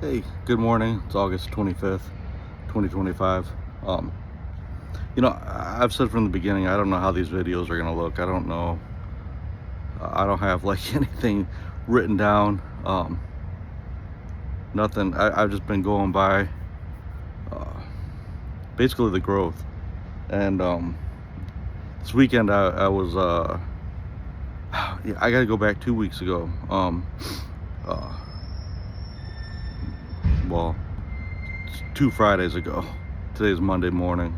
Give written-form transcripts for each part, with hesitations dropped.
Hey, good morning. It's August 25th, 2025. Um, I've said from the beginning, I don't know how these videos are going to look. I don't know. I don't have like anything written down. Nothing. I've just been going by uh, basically the growth. And this weekend, I was, yeah, I got to go back 2 weeks ago. Uh, well, 2 Fridays ago. Today's Monday morning.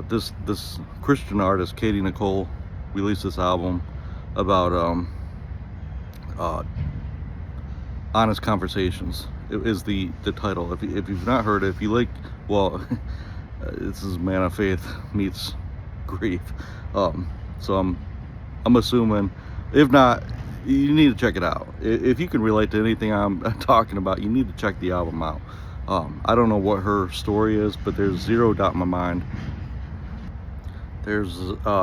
This Christian artist, Katie Nicole, released this album about uh, honest conversations. It is the title. If you've not heard it, if you like, well, this is Man of Faith meets Grief. So I'm assuming, if not, you need to check it out. If you can relate to anything I'm talking about, you need to check the album out. I don't know what her story is, but there's zero doubt in my mind. There's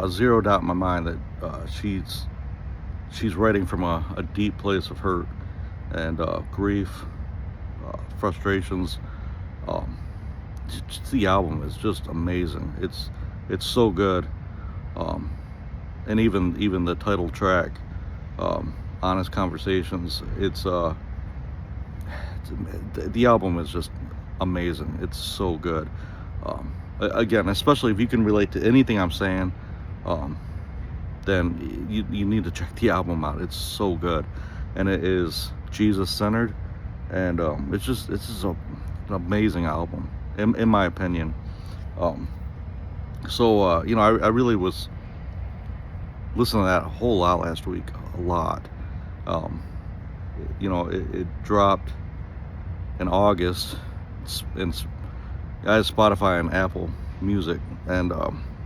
zero doubt in my mind that she's writing from a deep place of hurt and grief, frustrations. Um, the album is just amazing. It's so good, and even the title track, "Honest Conversations." The album is just amazing. It's so good. Again, especially if you can relate to anything I'm saying, then you need to check the album out. It's so good, and it is Jesus centered, and it's just an amazing album in my opinion. Um, I really was listening to that a whole lot last week, a lot. Um, it dropped in August, and I have Spotify and Apple Music, and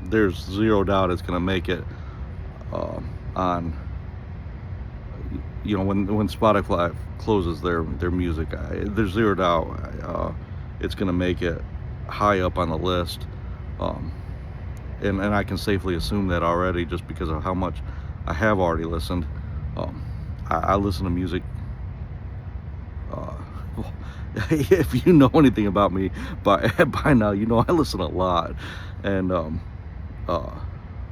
there's zero doubt it's gonna make it on. When Spotify closes their music, there's zero doubt it's gonna make it high up on the list, um, and I can safely assume that already just because of how much I have already listened. I listen to music. Uh, if you know anything about me by now, you know I listen a lot, and uh,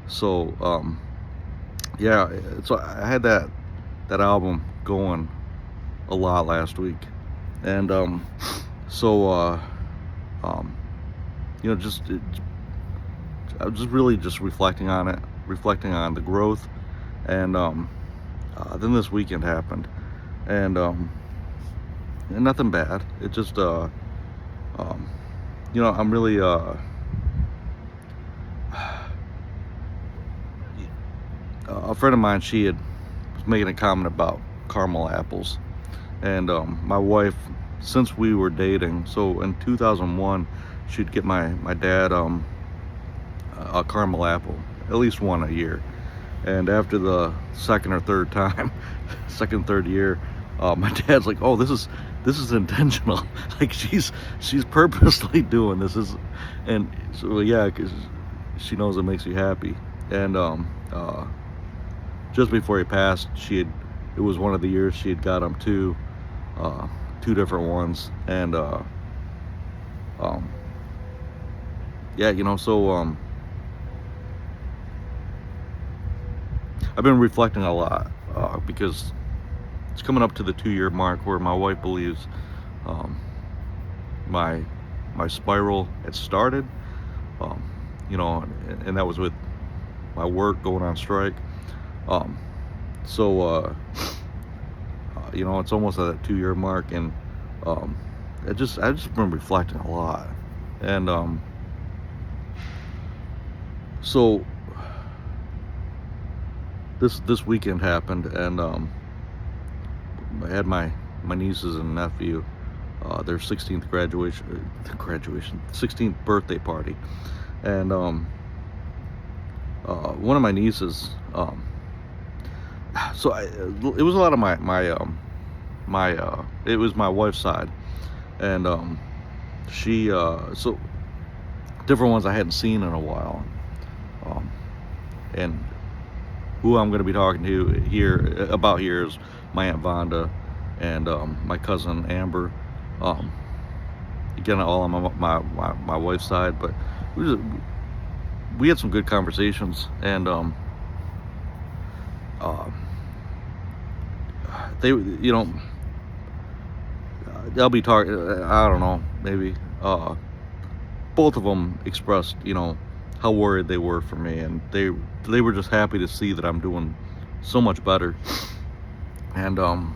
so yeah. So I had that album going a lot last week, and so um, I was just really just reflecting on it, reflecting on the growth, and then this weekend happened, and nothing bad. It just I'm really a friend of mine, she was making a comment about caramel apples, and my wife, since we were dating, so in 2001, she'd get my dad a caramel apple, at least one a year. And after the second or third time, second, third year, my dad's like, "Oh, this is intentional. Like she's purposely doing this." And so yeah, because she knows it makes you happy. And just before he passed, it was one of the years she had got him two different ones, and yeah, I've been reflecting a lot because it's coming up to the 2-year mark where my wife believes um, my spiral had started. Um, and that was with my work going on strike. Um, so it's almost at that 2-year mark, and I just been reflecting a lot, and so this weekend happened, and I had my nieces and nephew, their 16th 16th birthday party, and one of my nieces, it was a lot of it was my wife's side, and she so different ones I hadn't seen in a while, and who I'm going to be talking to here is my Aunt Vonda, and my cousin Amber. Um, Again, all on my wife's side, but we, just, we had some good conversations, and uh, they, they'll be talking. I don't know, maybe both of them expressed, how worried they were for me, and they were just happy to see that I'm doing so much better. And and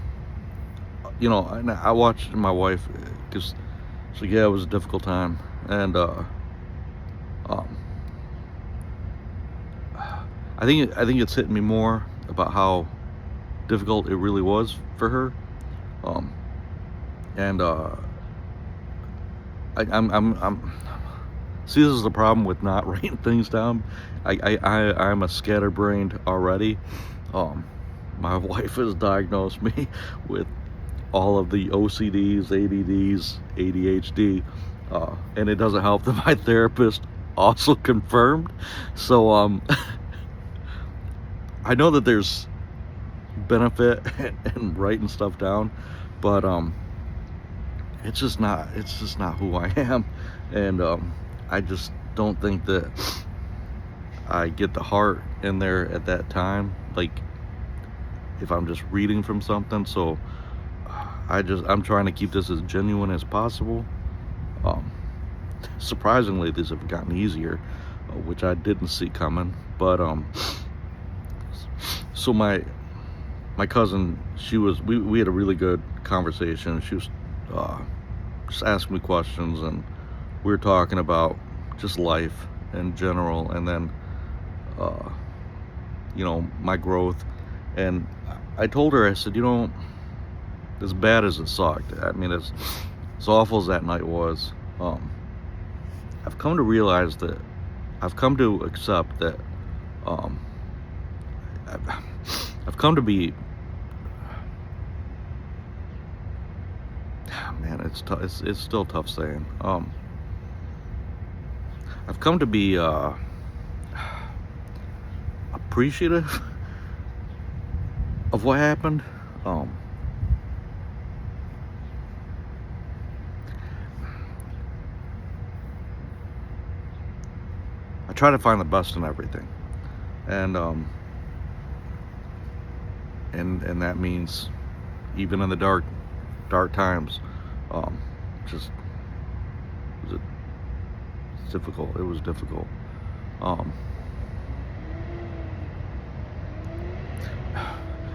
I watched my wife, because so yeah, it was a difficult time, and um, I think it's hitting me more about how difficult it really was for her, um, and I'm see, this is the problem with not writing things down. I'm a scatterbrained already. My wife has diagnosed me with all of the OCDs, ADDs, ADHD, and it doesn't help that my therapist also confirmed. So I know that there's benefit in writing stuff down, but it's just not who I am, and I just don't think that I get the heart in there at that time, like if I'm just reading from something. So I'm trying to keep this as genuine as possible. Um, Surprisingly, these have gotten easier, which I didn't see coming. But so my cousin, we had a really good conversation. She was just asking me questions, and we were talking about just life in general, and then my growth. And I told her, I said, as bad as it sucked, I mean, as awful as that night was, I've come to realize that I've come to accept that um, I've come to be, man, it's still tough saying. I've come to be appreciative of what happened. I try to find the best in everything, and and that means even in the dark times, just it's difficult. It was difficult. Um,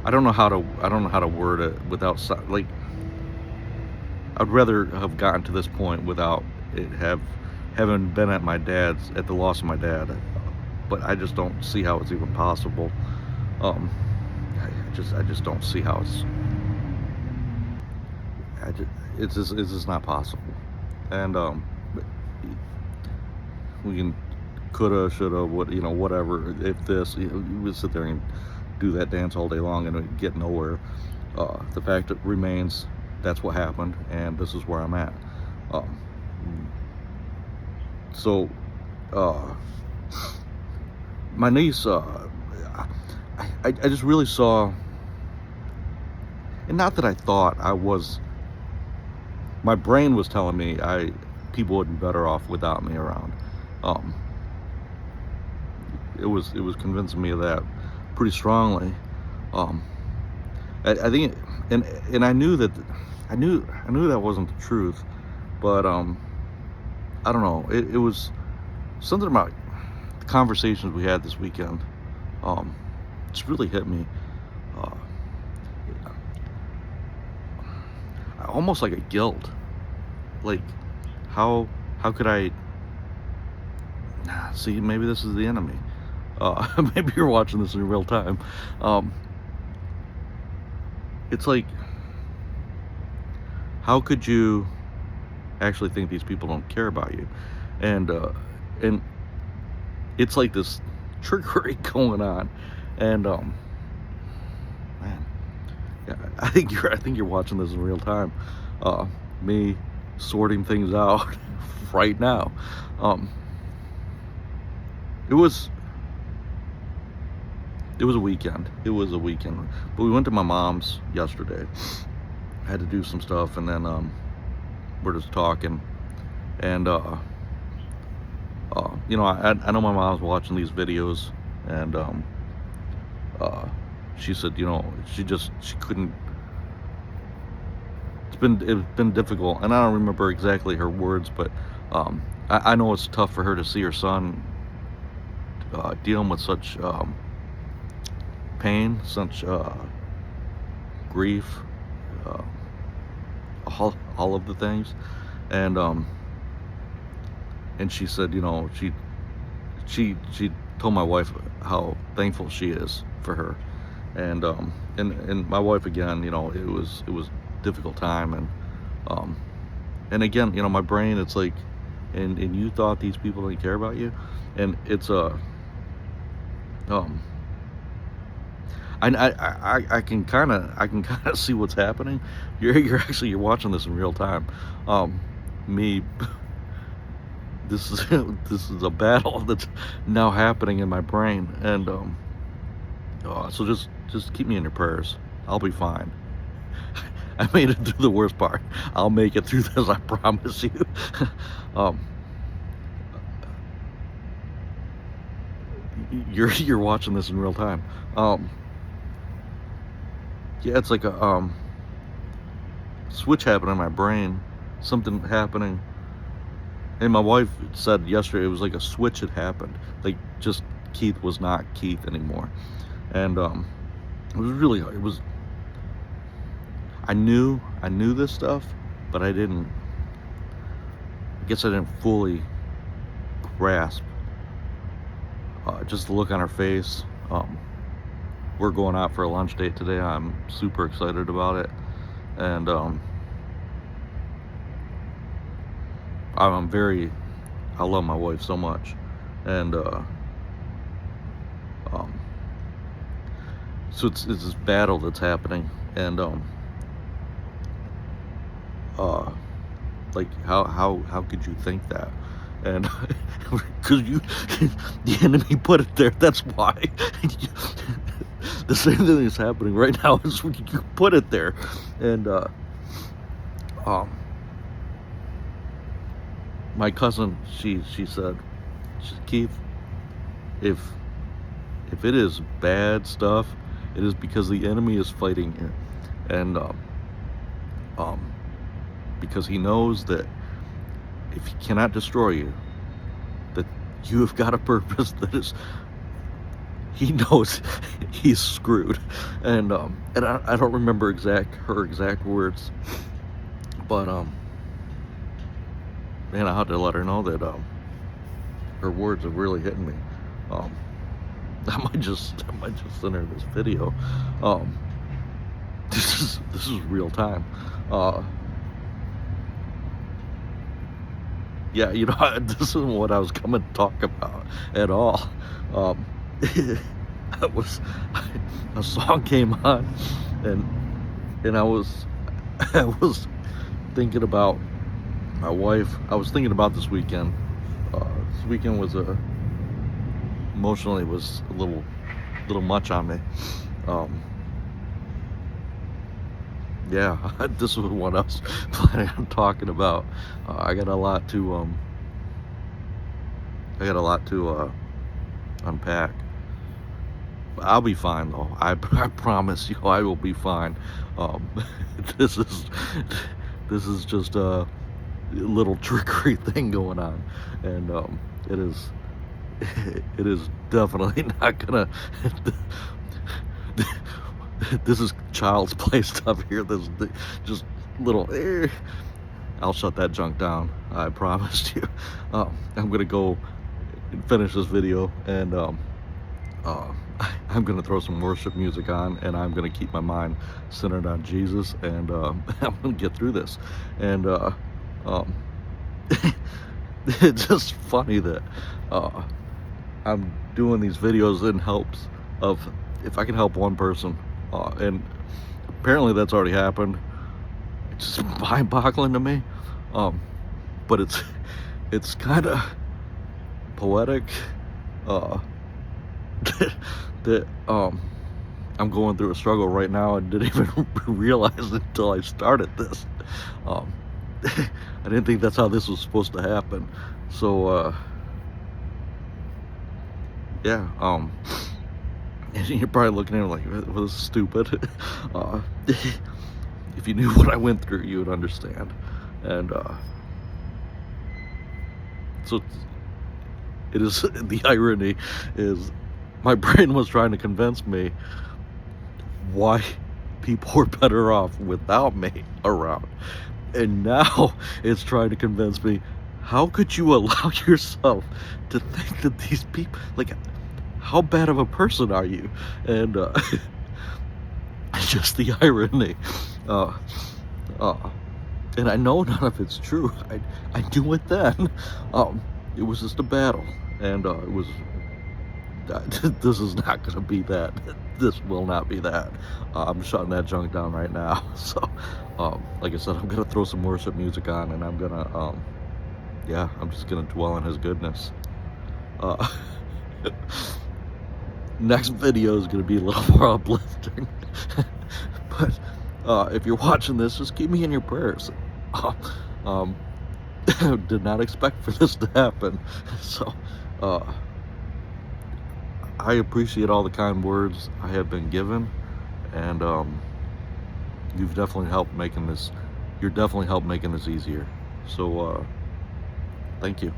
I don't know how to word it without like. I'd rather have gotten to this point without it having been at the loss of my dad, but I just don't see how it's even possible. I just don't see how it's just not possible. And but we can coulda, shoulda, whatever. If this, we would sit there and do that dance all day long and we'd get nowhere. The fact that remains, that's what happened, and this is where I'm at. So my niece, I just really saw, and not that I thought I was, my brain was telling me people would be better off without me around. It was convincing me of that pretty strongly. I think, and I knew that that wasn't the truth, but I don't know. It was something about the conversations we had this weekend. Just really hit me. Almost like a guilt. Like, how could I? See, maybe this is the enemy. Maybe you're watching this in real time. It's like, how could you actually think these people don't care about you? And it's like this trickery going on. And man, yeah, I think you're watching this in real time. Me sorting things out right now. It was a weekend. But we went to my mom's yesterday, had to do some stuff, and then we're just talking, and you know, I know my mom's watching these videos, and she said, you know, she couldn't. It's been difficult, and I don't remember exactly her words, but I know it's tough for her to see her son dealing with such pain, such grief, uh, all of the things, and she said, you know, she told my wife how thankful she is for her, and my wife, again, you know, it was difficult time, and again, you know, my brain, it's like, and you thought these people didn't care about you, and it's I can kind of see what's happening. You're watching this in real time. Me, this is a battle that's now happening in my brain, and so just keep me in your prayers. I'll be fine. I made it through the worst part. I'll make it through this, I promise you. You're watching this in real time. Yeah, it's like a switch happening in my brain, something happening. And my wife said yesterday it was like a switch had happened. Like, just Keith was not Keith anymore. And it was really hard. It was, I knew this stuff, but I guess I didn't fully grasp just the look on her face. We're going out for a lunch date today. I'm super excited about it, and I love my wife so much, and so it's this battle that's happening, and like, how could you think that? And because the enemy put it there, that's why. The same thing is happening right now is when you put it there. And my cousin, she said, Keith, if it is bad stuff, it is because the enemy is fighting you, and because he knows that if he cannot destroy you, that you have got a purpose that is, he knows he's screwed. And I don't remember her exact words, but man, I had to let her know that her words have really hit me. I might just send her this video. This is real time. Yeah, you know, this isn't what I was coming to talk about at all. A song came on, and I was thinking about my wife. I was thinking about this weekend. This weekend was emotionally was a little much on me. Yeah, this was what I was planning on talking about. I got a lot to unpack. I'll be fine though. I promise you, I will be fine. This is just a little trickery thing going on, and it is definitely not gonna. This is child's play stuff here. This is just little. I'll shut that junk down. I promised you. I'm gonna go and finish this video, and I'm gonna throw some worship music on, and I'm gonna keep my mind centered on Jesus, and I'm gonna get through this. And it's just funny that I'm doing these videos in hopes of, if I can help one person. And apparently that's already happened. It's just mind-boggling to me, but it's kind of poetic that I'm going through a struggle right now and didn't even realize it until I started this. Um, I didn't think that's how this was supposed to happen. So, yeah, and you're probably looking at it like, well, this is stupid. If you knew what I went through, you would understand. And, so it is, the irony is my brain was trying to convince me why people were better off without me around. And now it's trying to convince me, how could you allow yourself to think that these people, like, how bad of a person are you? And just the irony. And I know none of it's true. I knew it then. It was just a battle, and it was. This is not going to be that. This will not be that. I'm shutting that junk down right now. So, like I said, I'm going to throw some worship music on, and I'm going to, yeah, I'm just going to dwell on His goodness. Next video is going to be a little more uplifting. But if you're watching this, just keep me in your prayers. Did not expect for this to happen. So, I appreciate all the kind words I have been given, and you've definitely helped making this. You're definitely helped making this easier. So, thank you.